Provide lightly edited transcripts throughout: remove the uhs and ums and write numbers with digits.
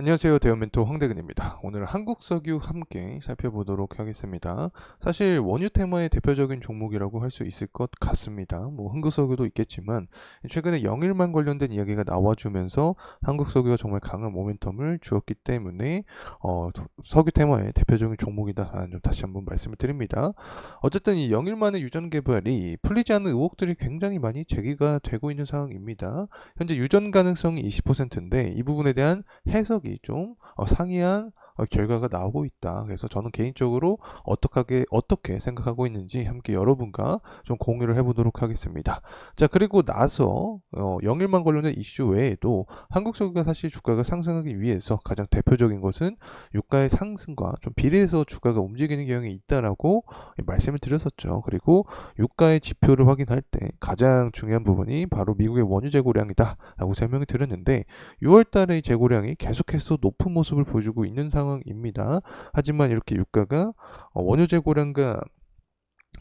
안녕하세요. 대원멘토 황대근입니다. 오늘 한국 석유 함께 살펴보도록 하겠습니다. 사실 원유 테마의 대표적인 종목이라고 할 수 있을 것 같습니다. 한국 석유도 있겠지만 최근에 영일만 관련된 이야기가 나와주면서 한국 석유가 정말 강한 모멘텀을 주었기 때문에 석유 테마의 대표적인 종목이다라는 점 다시 한번 말씀을 드립니다. 어쨌든 이 영일만의 유전 개발이 풀리지 않는 의혹들이 굉장히 많이 제기가 되고 있는 상황입니다. 현재 유전 가능성이 20%인데 이 부분에 대한 해석이 좀 상이한 결과가 나오고 있다. 그래서 저는 개인적으로 어떻게 생각하고 있는지 함께 여러분과 좀 공유를 해보도록 하겠습니다. 자, 그리고 나서 영일만 관련된 이슈 외에도 한국 석유가 사실 주가가 상승하기 위해서 가장 대표적인 것은 유가의 상승과 좀 비례해서 주가가 움직이는 경향이 있다라고 말씀을 드렸었죠. 그리고 유가의 지표를 확인할 때 가장 중요한 부분이 바로 미국의 원유 재고량이다라고 설명을 드렸는데 6월 달의 재고량이 계속해서 높은 모습을 보여주고 있는 상황입니다. 하지만 이렇게 유가가 원유 재고량과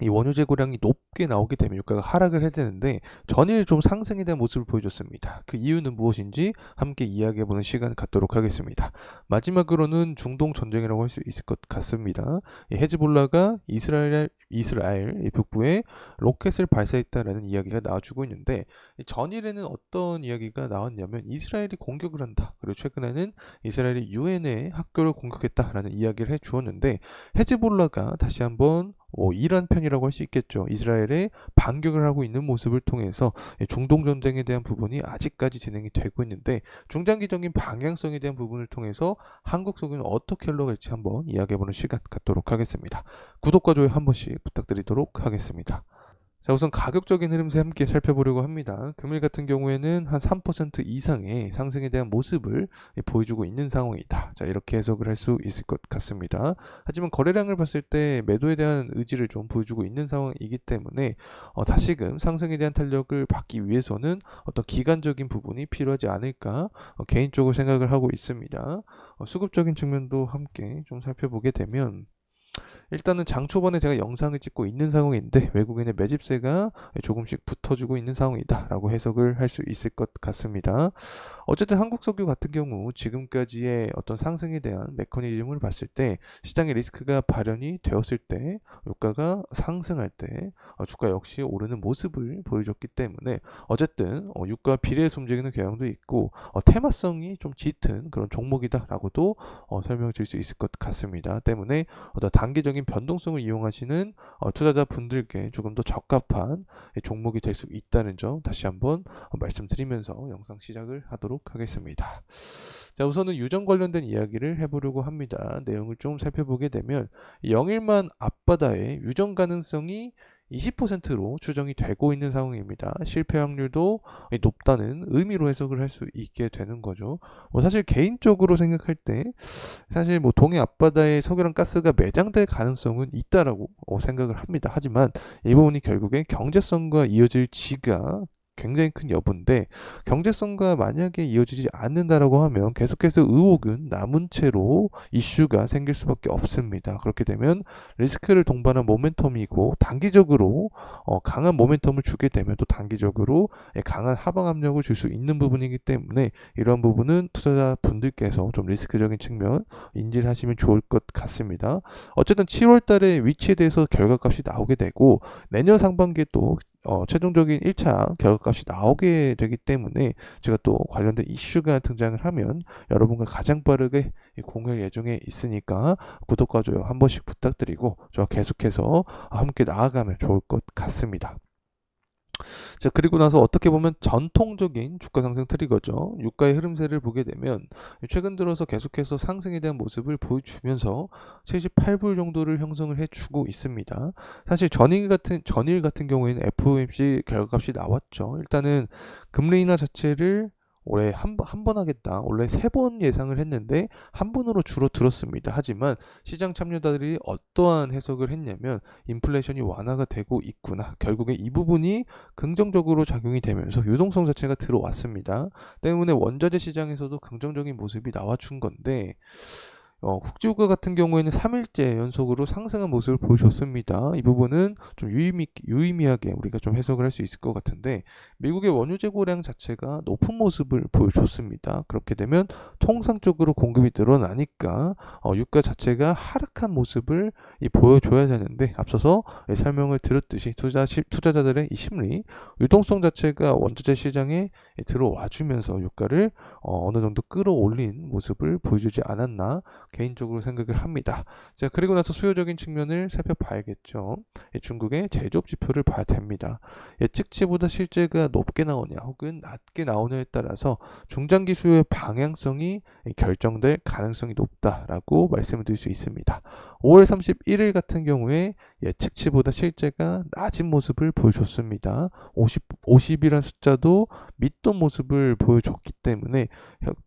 이 원유 재고량이 높게 나오게 되면 유가가 하락을 해야 되는데 전일 좀 상승에 대한 모습을 보여줬습니다. 그 이유는 무엇인지 함께 이야기해보는 시간 갖도록 하겠습니다. 마지막으로는 중동 전쟁이라고 할 수 있을 것 같습니다. 이 헤즈볼라가 이스라엘 이 북부에 로켓을 발사했다라는 이야기가 나와주고 있는데 전일에는 어떤 이야기가 나왔냐면 이스라엘이 공격을 한다. 그리고 최근에는 이스라엘이 유엔의 학교를 공격했다라는 이야기를 해주었는데 헤즈볼라가 다시 한번 이란 편이라고 할 수 있겠죠. 이스라엘에 반격을 하고 있는 모습을 통해서 중동 전쟁에 대한 부분이 아직까지 진행이 되고 있는데 중장기적인 방향성에 대한 부분을 통해서 한국 석유는 어떻게 흘러갈지 한번 이야기해보는 시간 갖도록 하겠습니다. 구독과 좋아요 한 번씩 부탁드리도록 하겠습니다. 자, 우선 가격적인 흐름세 함께 살펴보려고 합니다. 금일 같은 경우에는 한 3% 이상의 상승에 대한 모습을 보여주고 있는 상황이다. 자, 이렇게 해석을 할 수 있을 것 같습니다. 하지만 거래량을 봤을 때 매도에 대한 의지를 좀 보여주고 있는 상황이기 때문에 다시금 상승에 대한 탄력을 받기 위해서는 어떤 기간적인 부분이 필요하지 않을까 개인적으로 생각을 하고 있습니다. 수급적인 측면도 함께 좀 살펴보게 되면 일단은 장 초반에 제가 영상을 찍고 있는 상황인데 외국인의 매집세가 조금씩 붙어주고 있는 상황이다 라고 해석을 할 수 있을 것 같습니다. 어쨌든 한국석유 같은 경우 지금까지의 어떤 상승에 대한 메커니즘을 봤을 때 시장의 리스크가 발현이 되었을 때 유가가 상승할 때 주가 역시 오르는 모습을 보여줬기 때문에 어쨌든 유가 비례해서 움직이는 경향도 있고 테마성이 좀 짙은 그런 종목이다라고도 설명을 드릴 수 있을 것 같습니다. 때문에 어떤 단기적인 변동성을 이용하시는 투자자 분들께 조금 더 적합한 종목이 될 수 있다는 점 다시 한번 말씀드리면서 영상 시작을 하도록 하겠습니다. 자, 우선은 유전 관련된 이야기를 해보려고 합니다. 내용을 좀 살펴보게 되면 영일만 앞바다의 유전 가능성이 20%로 추정이 되고 있는 상황입니다. 실패 확률도 높다는 의미로 해석을 할 수 있게 되는 거죠. 사실 개인적으로 생각할 때 사실 동해 앞바다에 석유랑 가스가 매장될 가능성은 있다라고 생각을 합니다. 하지만 이 부분이 결국에 경제성과 이어질지가 굉장히 큰 여부인데 경제성과 만약에 이어지지 않는다라고 하면 계속해서 의혹은 남은 채로 이슈가 생길 수밖에 없습니다. 그렇게 되면 리스크를 동반한 모멘텀이고 단기적으로 강한 모멘텀을 주게 되면 또 단기적으로 강한 하방 압력을 줄 수 있는 부분이기 때문에 이런 부분은 투자자 분들께서 좀 리스크적인 측면 인지를 하시면 좋을 것 같습니다. 어쨌든 7월 달에 위치에 대해서 결과값이 나오게 되고 내년 상반기에 또 최종적인 1차 결과값이 나오게 되기 때문에 제가 또 관련된 이슈가 등장을 하면 여러분과 가장 빠르게 공유할 예정에 있으니까 구독과 좋아요 한 번씩 부탁드리고 저 계속해서 함께 나아가면 좋을 것 같습니다. 자, 그리고 나서 어떻게 보면 전통적인 주가 상승 트리거죠. 유가의 흐름세를 보게 되면 최근 들어서 계속해서 상승에 대한 모습을 보여주면서 78불 정도를 형성을 해주고 있습니다. 사실 전일 같은 경우에는 FOMC 결과값이 나왔죠. 일단은 금리 인하 자체를 올해 한 번 하겠다. 원래 3번 예상을 했는데 한 번으로 줄어들었습니다. 하지만 시장 참여자들이 어떠한 해석을 했냐면 인플레이션이 완화가 되고 있구나. 결국에 이 부분이 긍정적으로 작용이 되면서 유동성 자체가 들어왔습니다. 때문에 원자재 시장에서도 긍정적인 모습이 나와준 건데 국제유가 같은 경우에는 3일째 연속으로 상승한 모습을 보여줬습니다. 이 부분은 좀 유의미하게 우리가 좀 해석을 할 수 있을 것 같은데, 미국의 원유 재고량 자체가 높은 모습을 보여줬습니다. 그렇게 되면 통상적으로 공급이 늘어나니까 유가 자체가 하락한 모습을 보여줘야 되는데, 앞서서 설명을 드렸듯이 투자자들의 이 심리, 유동성 자체가 원자재 시장에 들어와 주면서 유가를 어느 정도 끌어올린 모습을 보여주지 않았나 개인적으로 생각을 합니다. 자, 그리고 나서 수요적인 측면을 살펴봐야겠죠. 중국의 제조업 지표를 봐야 됩니다. 예측치보다 실제가 높게 나오냐 혹은 낮게 나오냐에 따라서 중장기 수요의 방향성이 결정될 가능성이 높다라고 말씀을 드릴 수 있습니다. 5월 31일 같은 경우에 예측치보다 실제가 낮은 모습을 보여줬습니다. 50이라는 숫자도 밑돈 모습을 보여줬기 때문에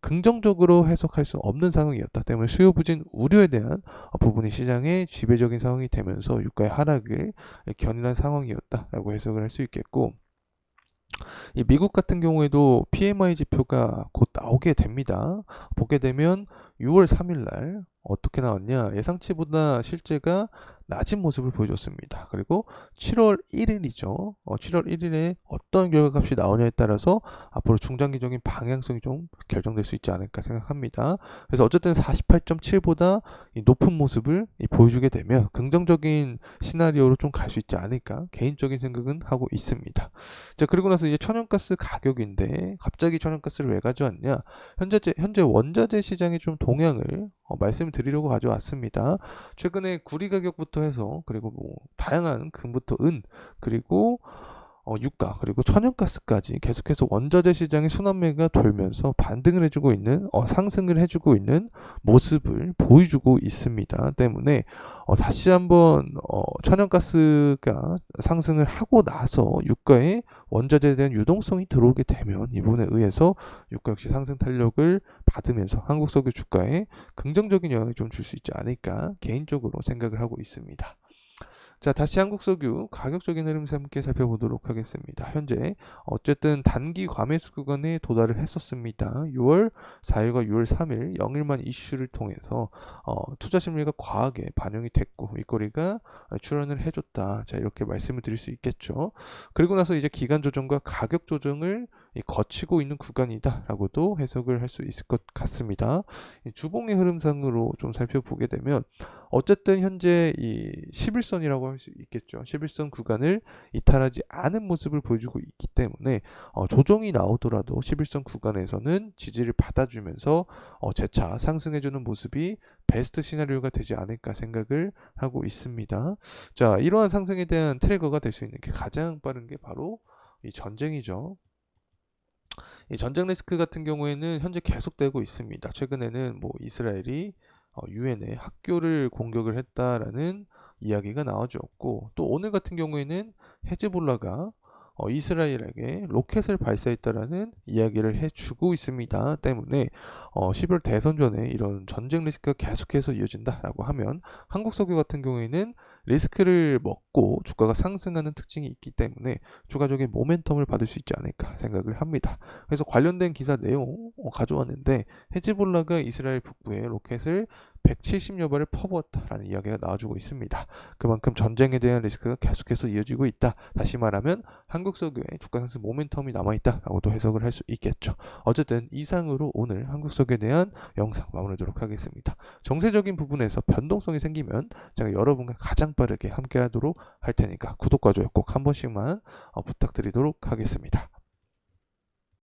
긍정적으로 해석할 수 없는 상황이었다 때문에 수요 부진 우려에 대한 부분이 시장의 지배적인 상황이 되면서 유가의 하락을 견인한 상황이었다라고 해석을 할 수 있겠고, 이 미국 같은 경우에도 PMI 지표가 곧 나오게 됩니다. 보게 되면 6월 3일 날 어떻게 나왔냐? 예상치보다 실제가 낮은 모습을 보여줬습니다. 그리고 7월 1일이죠. 7월 1일에 어떤 결과값이 나오냐에 따라서 앞으로 중장기적인 방향성이 좀 결정될 수 있지 않을까 생각합니다. 그래서 어쨌든 48.7보다 높은 모습을 보여주게 되면 긍정적인 시나리오로 좀 갈 수 있지 않을까 개인적인 생각은 하고 있습니다. 자, 그리고 나서 이제 천연가스 가격인데, 갑자기 천연가스를 왜 가져왔냐? 현재 원자재 시장의 좀 동향을 말씀을 드리려고 가져왔습니다. 최근에 구리 가격부터 해서, 그리고 뭐 다양한 금부터 은, 그리고 유가, 그리고 천연가스까지 계속해서 원자재 시장의 순환매가 돌면서 반등을 해주고 있는, 상승을 해주고 있는 모습을 보여주고 있습니다. 때문에 다시 한번 천연가스가 상승을 하고 나서 유가에 원자재에 대한 유동성이 들어오게 되면 이 부분에 의해서 유가 역시 상승 탄력을 받으면서 한국석유 주가에 긍정적인 영향을 좀 줄 수 있지 않을까 개인적으로 생각을 하고 있습니다. 자, 다시 한국석유 가격적인 흐름 함께 살펴보도록 하겠습니다. 현재 어쨌든 단기 과매수 구간에 도달을 했었습니다. 6월 4일과 6월 3일 0일만 이슈를 통해서 투자 심리가 과하게 반영이 됐고 윗꼬리가 출현을 해줬다. 자, 이렇게 말씀을 드릴 수 있겠죠. 그리고 나서 이제 기간 조정과 가격 조정을 거치고 있는 구간이다라고도 해석을 할 수 있을 것 같습니다. 주봉의 흐름상으로 좀 살펴보게 되면 어쨌든 현재 이 11선이라고 할 수 있겠죠. 11선 구간을 이탈하지 않은 모습을 보여주고 있기 때문에 조정이 나오더라도 11선 구간에서는 지지를 받아주면서 재차 상승해주는 모습이 베스트 시나리오가 되지 않을까 생각을 하고 있습니다. 자, 이러한 상승에 대한 트리거가 될 수 있는 게 가장 빠른 게 바로 이 전쟁이죠. 이 전쟁 리스크 같은 경우에는 현재 계속되고 있습니다. 최근에는 뭐 이스라엘이 유엔의 학교를 공격을 했다라는 이야기가 나와주었고, 또 오늘 같은 경우에는 헤즈볼라가 이스라엘에게 로켓을 발사했다라는 이야기를 해주고 있습니다. 때문에 12월 대선 전에 이런 전쟁 리스크가 계속해서 이어진다라고 하면 한국석유 같은 경우에는 리스크를 먹고 주가가 상승하는 특징이 있기 때문에 추가적인 모멘텀을 받을 수 있지 않을까 생각을 합니다. 그래서 관련된 기사 내용 가져왔는데, 헤즈볼라가 이스라엘 북부에 로켓을 170여 발을 퍼부었다라는 이야기가 나와주고 있습니다. 그만큼 전쟁에 대한 리스크가 계속해서 이어지고 있다. 다시 말하면 한국석유의 주가 상승 모멘텀이 남아있다라고도 해석을 할 수 있겠죠. 어쨌든 이상으로 오늘 한국석유에 대한 영상 마무리하도록 하겠습니다. 정세적인 부분에서 변동성이 생기면 제가 여러분과 가장 빠르게 함께 하도록 할 테니까 구독과 좋아요 꼭 한 번씩만 부탁드리도록 하겠습니다.